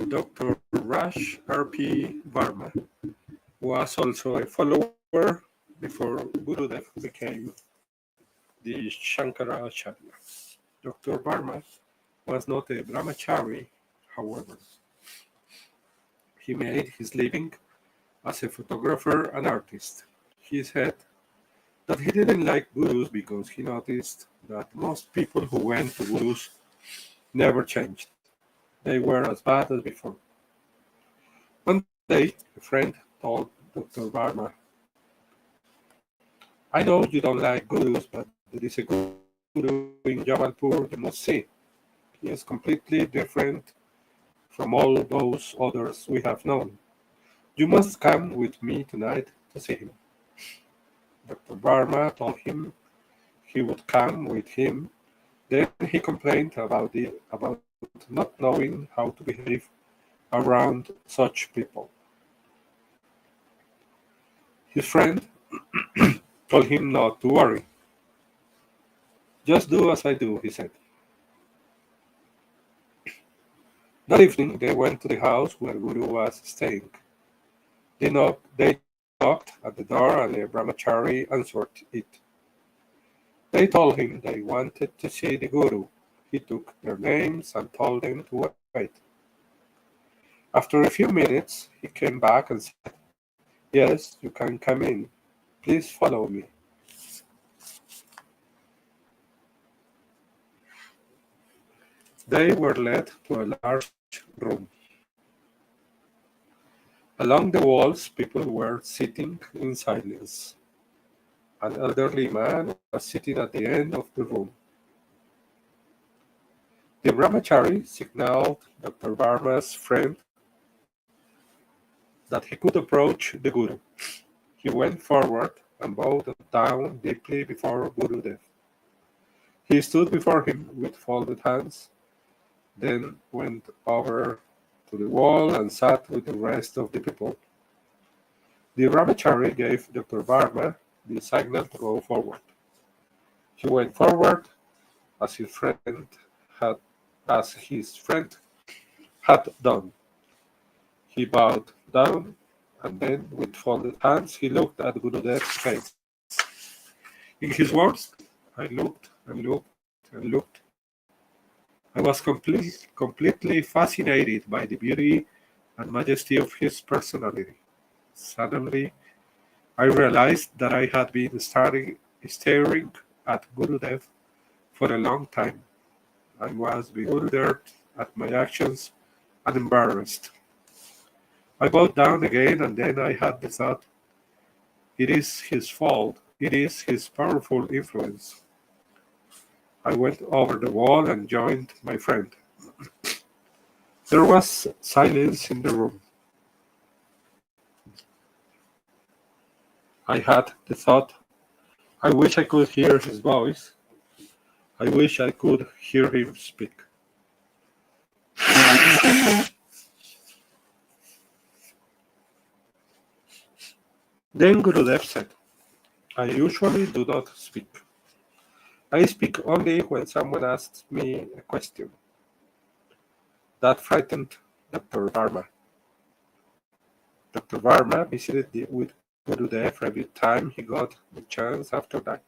Dr. Rash R.P. Varma was also a follower before Gurudev became the Shankaracharya. Dr. Varma was not a brahmachari, however. He made his living as a photographer and artist. He said that he didn't like gurus because he noticed that most people who went to gurus never changed. They were as bad as before. One day, a friend told Dr. Varma, I know you don't like gurus, but there is a guru in Jabalpur you must see. He is completely different from all those others we have known. You must come with me tonight to see him. Dr. Varma told him he would come with him. Then he complained about not knowing how to behave around such people. His friend told him not to worry. Just do as I do, he said. That evening they went to the house where Guru was staying. They knocked at the door and a brahmachari answered it. They told him they wanted to see the Guru. He took their names and told them to wait. After a few minutes, he came back and said, Yes, you can come in. Please follow me. They were led to a large room. Along the walls, people were sitting in silence. An elderly man was sitting at the end of the room. The brahmachari signaled Dr. Varma's friend that he could approach the Guru. He went forward and bowed down deeply before Gurudev. He stood before him with folded hands, then went over to the wall and sat with the rest of the people. The brahmachari gave Dr. Varma the signal to go forward. He went forward as his friend had as his friend had done. He bowed down and then with folded hands he looked at Gurudev's face. In his words, I looked and looked and looked. I was completely fascinated by the beauty and majesty of his personality. Suddenly, I realized that I had been staring at Gurudev for a long time. I was bewildered at my actions and embarrassed. I bowed down again, and then I had the thought, it is his fault, it is his powerful influence. I went over the wall and joined my friend. There was silence in the room. I had the thought, I wish I could hear his voice. I wish I could hear him speak. Then Gurudev said, I usually do not speak. I speak only when someone asks me a question. That frightened Dr. Varma. Dr. Varma visited with Gurudev every time he got the chance after that.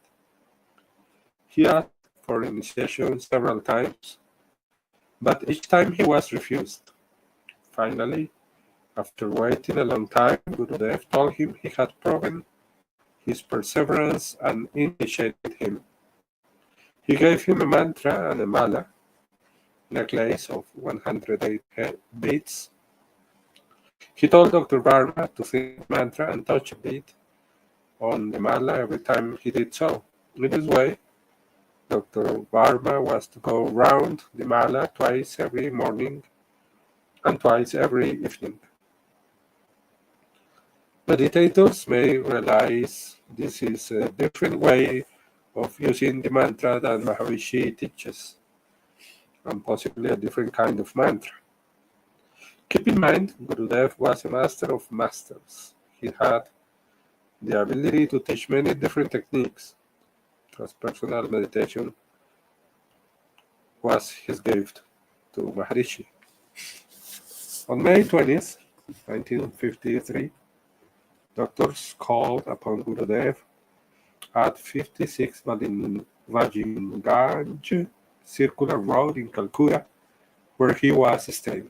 He asked for initiation several times, but each time he was refused. Finally, after waiting a long time, Gurudev told him he had proven his perseverance and initiated him. He gave him a mantra and a mala, necklace of 108 beads. He told Dr. Varma to think the mantra and touch a bead on the mala every time he did so. In this way, Dr. Varma was to go round the mala twice every morning and twice every evening. Meditators may realize this is a different way of using the mantra than Maharishi teaches, and possibly a different kind of mantra. Keep in mind, Gurudev was a master of masters. He had the ability to teach many different techniques. Transpersonal meditation was his gift to Maharishi. On May 20th, 1953, doctors called upon Gurudev at 56 Vajinganj Circular Road in Calcutta, where he was staying.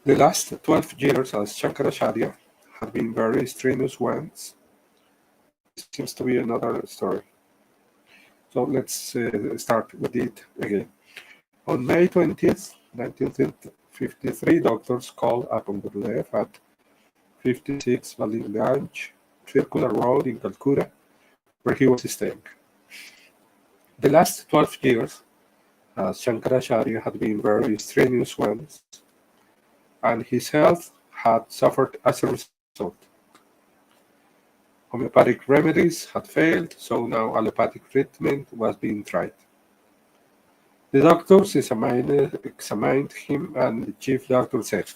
The last 12 years as Shankaracharya had been very strenuous ones. This seems to be another story. So let's start with it again. On May 20th, 1953, doctors called upon Gurudev at 56 Valinganj Circular Road in Calcutta, where he was staying. The last 12 years, as Shankaracharya had been very strenuous ones, and his health had suffered as a result. Homeopathic remedies had failed, so now allopathic treatment was being tried. The doctors examined him, and the chief doctor said,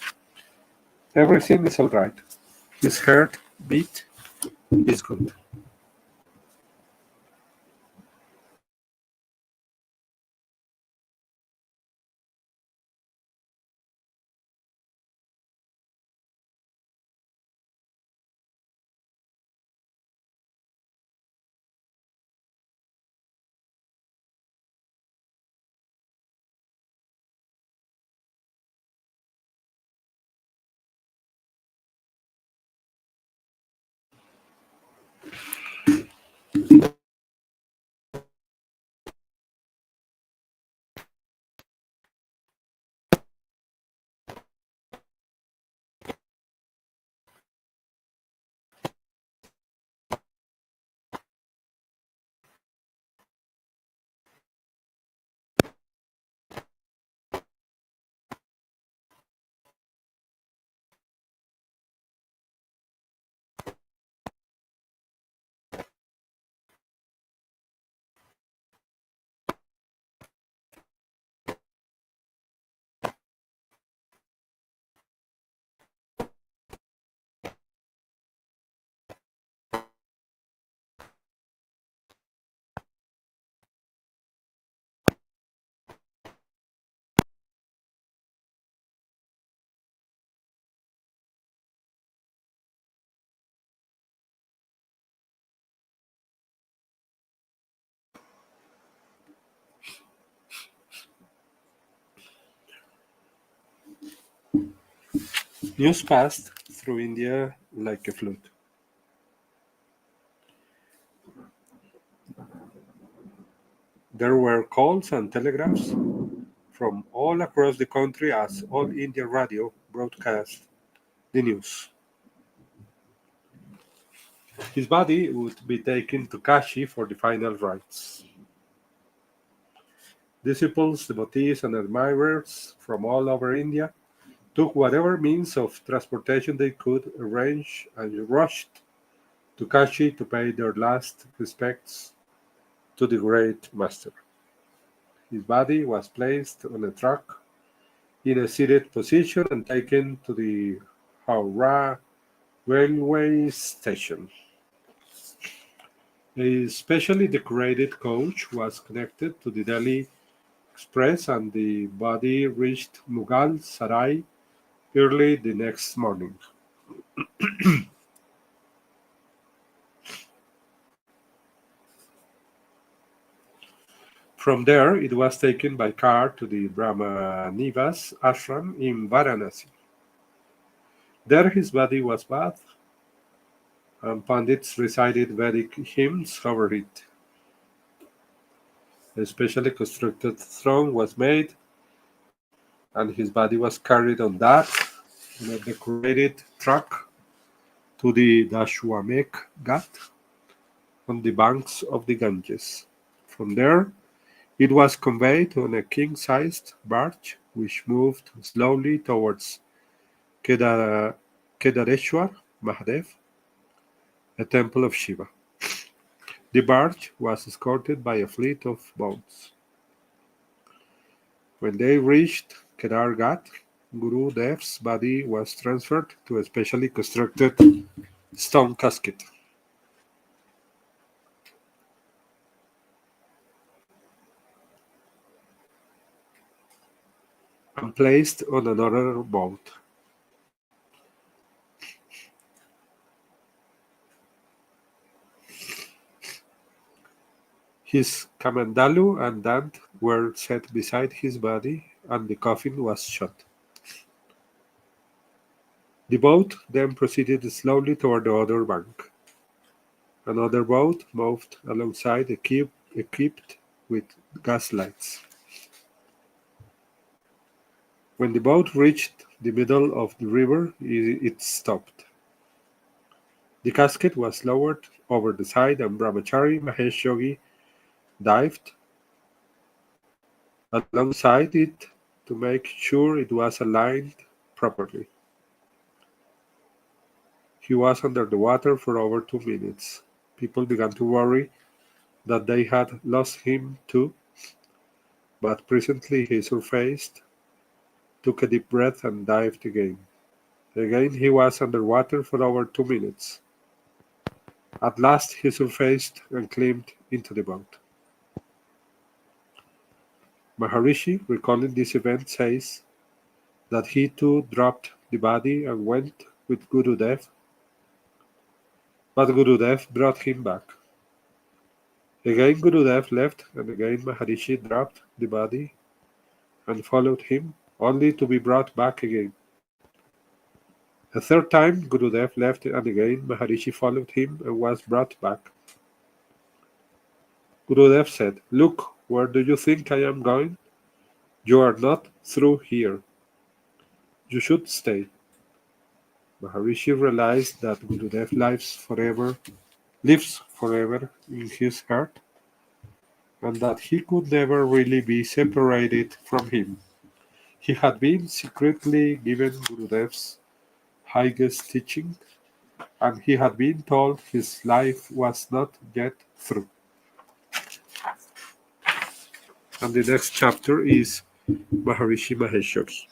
"Everything is all right. His heart beat is good." News passed through India like a flood. There were calls and telegraphs from all across the country as All India Radio broadcast the news. His body would be taken to Kashi for the final rites. Disciples, devotees, and admirers from all over India took whatever means of transportation they could arrange and rushed to Kashi to pay their last respects to the great master. His body was placed on a truck in a seated position and taken to the Howrah railway station. A specially decorated coach was connected to the Delhi Express, and the body reached Mughal Sarai early the next morning. From there, it was taken by car to the Brahmanivas ashram in Varanasi. There, his body was bathed, and pandits recited Vedic hymns over it. A specially constructed throne was made, and his body was carried on that in a decorated truck to the Dashwamek Ghat on the banks of the Ganges. From there, it was conveyed on a king-sized barge which moved slowly towards Kedar- Kedareshwar Mahadev, a temple of Shiva. The barge was escorted by a fleet of boats. When they reached Kedar Ghat, Guru Dev's body was transferred to a specially constructed stone casket and placed on another boat. His kamandalu and dant were set beside his body, and the coffin was shut. The boat then proceeded slowly toward the other bank. Another boat moved alongside, equipped with gas lights. When the boat reached the middle of the river, it stopped. The casket was lowered over the side, and Brahmachari Mahesh Yogi dived alongside it to make sure it was aligned properly. He was under the water for over 2 minutes. People began to worry that they had lost him too, but presently he surfaced, took a deep breath, and dived again. Again he was under water for over 2 minutes. At last he surfaced and climbed into the boat. Maharishi, recalling this event, says that he too dropped the body and went with Gurudev, but Gurudev brought him back. Again Gurudev left, and again Maharishi dropped the body and followed him, only to be brought back again. A third time Gurudev left, and again Maharishi followed him and was brought back. Gurudev said, "Look, where do you think I am going? You are not through here. You should stay." Maharishi realized that Gurudev lives forever in his heart, and that he could never really be separated from him. He had been secretly given Gurudev's highest teaching, and he had been told his life was not yet through. And the next chapter is Maharishi Mahesh Yogi.